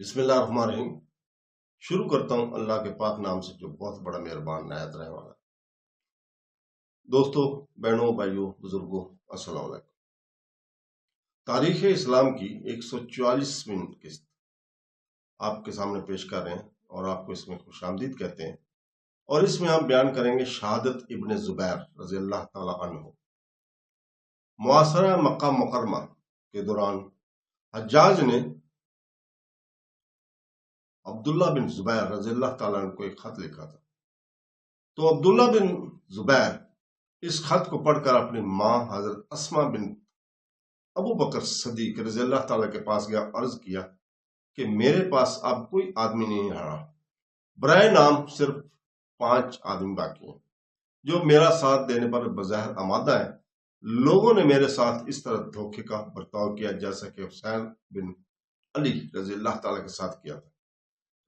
بسم اللہ الرحمن الرحیم۔ شروع کرتا ہوں اللہ کے پاک نام سے جو بہت بڑا مہربان نہایت رحم والا۔ دوستو، بہنوں، بھائیوں، بزرگوں، السلام علیکم۔ تاریخ اسلام کی 144ویں قسط آپ کے سامنے پیش کر رہے ہیں اور آپ کو اس میں خوش آمدید کہتے ہیں، اور اس میں ہم بیان کریں گے شہادت ابن زبیر رضی اللہ تعالی عنہ۔ معاصرہ مکہ مکرمہ کے دوران حجاج نے عبداللہ بن زبیر رضی اللہ تعالیٰ عنہ کو ایک خط لکھا تھا۔ تو عبداللہ بن زبیر اس خط کو پڑھ کر اپنی ماں حضرت اسماء بن ابو بکر صدیق رضی اللہ تعالیٰ کے پاس گیا، عرض کیا کہ میرے پاس اب کوئی آدمی نہیں رہا، برائے نام صرف 5 آدمی باقی ہیں جو میرا ساتھ دینے پر بظاہر آمادہ ہیں۔ لوگوں نے میرے ساتھ اس طرح دھوکے کا برتاؤ کیا جیسا کہ حسین بن علی رضی اللہ تعالیٰ کے ساتھ کیا تھا،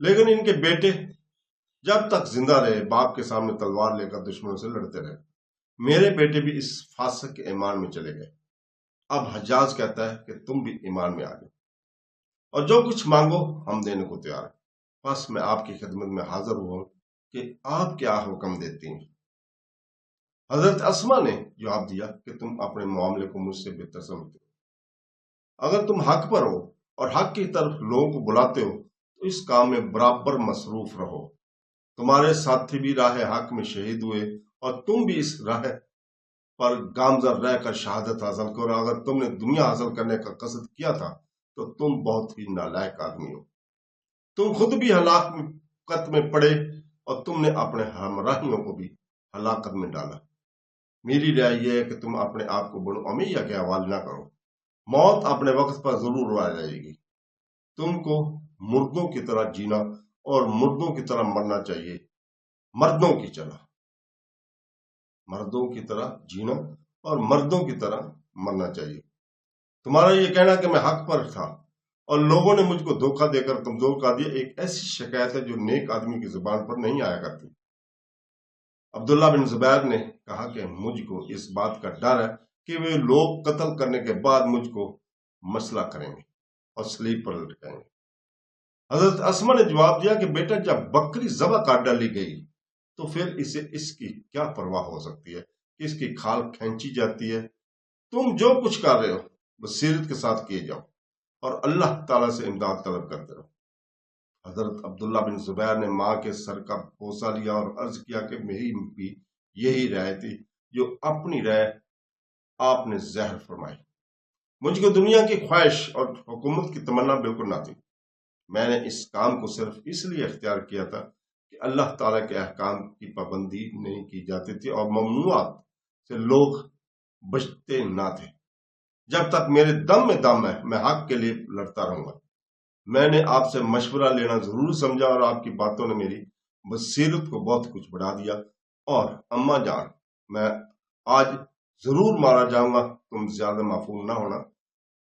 لیکن ان کے بیٹے جب تک زندہ رہے باپ کے سامنے تلوار لے کر دشمنوں سے لڑتے رہے۔ میرے بیٹے بھی اس فاسق کے ایمان میں چلے گئے۔ اب حجاج کہتا ہے کہ تم بھی ایمان میں آ جاؤ اور جو کچھ مانگو ہم دینے کو تیار ہیں۔ بس میں آپ کی خدمت میں حاضر ہوا ہوں کہ آپ کیا حکم دیتی ہیں۔ حضرت اسماء نے جواب دیا کہ تم اپنے معاملے کو مجھ سے بہتر سمجھتے ہو۔ اگر تم حق پر ہو اور حق کی طرف لوگوں کو بلاتے ہو تو اس کام میں برابر مصروف رہو۔ تمہارے ساتھی بھی راہ حق میں شہید ہوئے اور تم بھی اس راہ پر گامزن رہ کر شہادت حاصل کرو۔ اگر تم نے دنیا حاصل کرنے کا قصد کیا تھا تو تم بہت ہی نالائق آدمی ہو۔ تم خود بھی ہلاکت میں پڑے اور تم نے اپنے ہمراہیوں کو بھی ہلاکت میں ڈالا۔ میری رائے یہ ہے کہ تم اپنے آپ کو بنو امیہ کے حوالے نہ کرو۔ موت اپنے وقت پر ضرور آ جائے گی۔ تم کو مردوں کی طرح جینا اور مردوں کی طرح مرنا چاہیے۔ مردوں کی طرح جینا اور مردوں کی طرح مرنا چاہیے۔ تمہارا یہ کہنا کہ میں حق پر تھا اور لوگوں نے مجھ کو دھوکہ دے کر کمزور کر دیا ایک ایسی شکایت ہے جو نیک آدمی کی زبان پر نہیں آیا کرتی۔ عبداللہ بن زبیر نے کہا کہ مجھ کو اس بات کا ڈر ہے کہ وہ لوگ قتل کرنے کے بعد مجھ کو مسئلہ کریں گے اور صلیب پر لٹکائیں گے۔ حضرت اسماء نے جواب دیا کہ بیٹا، جب بکری ذبح کر ڈالی گئی تو پھر اسے اس کی کیا پرواہ ہو سکتی ہے کہ اس کی کھال کھینچی جاتی ہے۔ تم جو کچھ کر رہے ہو بصیرت کے ساتھ کیے جاؤ اور اللہ تعالیٰ سے امداد طلب کرتے رہو۔ حضرت عبداللہ بن زبیر نے ماں کے سر کا بوسہ لیا اور عرض کیا کہ میری بھی یہی رائے تھی جو اپنی رائے آپ نے ظاہر فرمائی۔ مجھ کو دنیا کی خواہش اور حکومت کی تمنا بالکل نہ تھی۔ میں نے اس کام کو صرف اس لیے اختیار کیا تھا کہ اللہ تعالیٰ کے احکام کی پابندی نہیں کی جاتی تھی اور ممنوعات سے لوگ بچتے نہ تھے۔ جب تک میرے دم میں دم ہے میں حق کے لیے لڑتا رہوں گا۔ میں نے آپ سے مشورہ لینا ضرور سمجھا اور آپ کی باتوں نے میری بصیرت کو بہت کچھ بڑھا دیا۔ اور اماں جان، میں آج ضرور مارا جاؤں گا، تم زیادہ معفو نہ ہونا،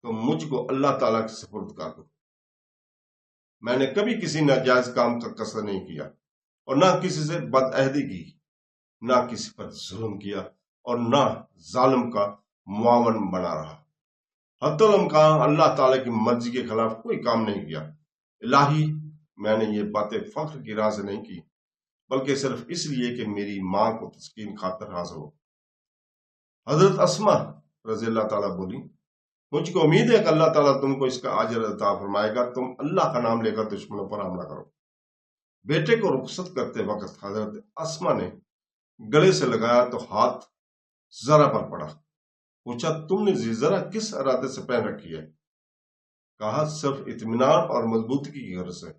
تو مجھ کو اللہ تعالیٰ کے سپرد کر دو۔ میں نے کبھی کسی ناجائز کام کا قصد نہیں کیا اور نہ کسی سے بد عہدی کی، نہ کسی پر ظلم کیا اور نہ ظالم کا معاون بنا رہا۔ حتی الامکان اللہ تعالیٰ کی مرضی کے خلاف کوئی کام نہیں کیا۔ الہی، میں نے یہ باتیں فخر کی راہ سے نہیں کی بلکہ صرف اس لیے کہ میری ماں کو تسکین خاطر حاصل ہو۔ حضرت اسماء رضی اللہ تعالیٰ بولی، مجھ کو امید ہے کہ اللہ تعالیٰ تم کو اس کا اجر عطا فرمائے گا۔ تم اللہ کا نام لے کر دشمنوں پر حملہ کرو۔ بیٹے کو رخصت کرتے وقت حضرت اسماء نے گلے سے لگایا تو ہاتھ ذرا پر پڑا۔ پوچھا، تم نے ذرا کس ارادے سے پہن رکھی ہے؟ کہا، صرف اطمینان اور مضبوطی کی غرض سے۔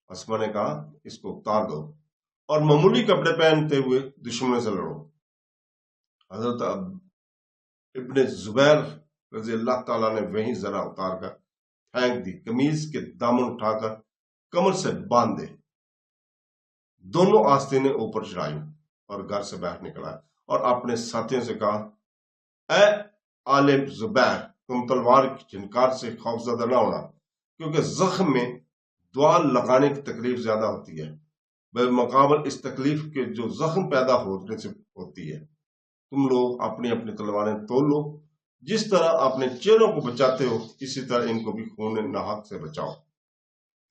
اسماء نے کہا، اس کو اتار دو اور معمولی کپڑے پہنتے ہوئے دشمنوں سے لڑو۔ حضرت ابن زبیر رضی اللہ تعالیٰ نے وہیں ذرا اتار کر پھینک دی، قمیض کے دامن اٹھا کر کمر سے باندھ دے، دونوں آستینیں اوپر چڑھائی اور گھر سے باہر نکلا اور اپنے ساتھیوں سے کہا، اے آل زبیر، تم تلوار کی جھنکار سے خوفزدہ نہ ہونا، کیونکہ زخم میں دعا لگانے کی تکلیف زیادہ ہوتی ہے بالمقابل اس تکلیف کے جو زخم پیدا ہونے سے ہوتی ہے۔ تم لوگ اپنی اپنی تلواریں تول لو، جس طرح اپنے چہروں کو بچاتے ہو اسی طرح ان کو بھی خون ناحق سے بچاؤ۔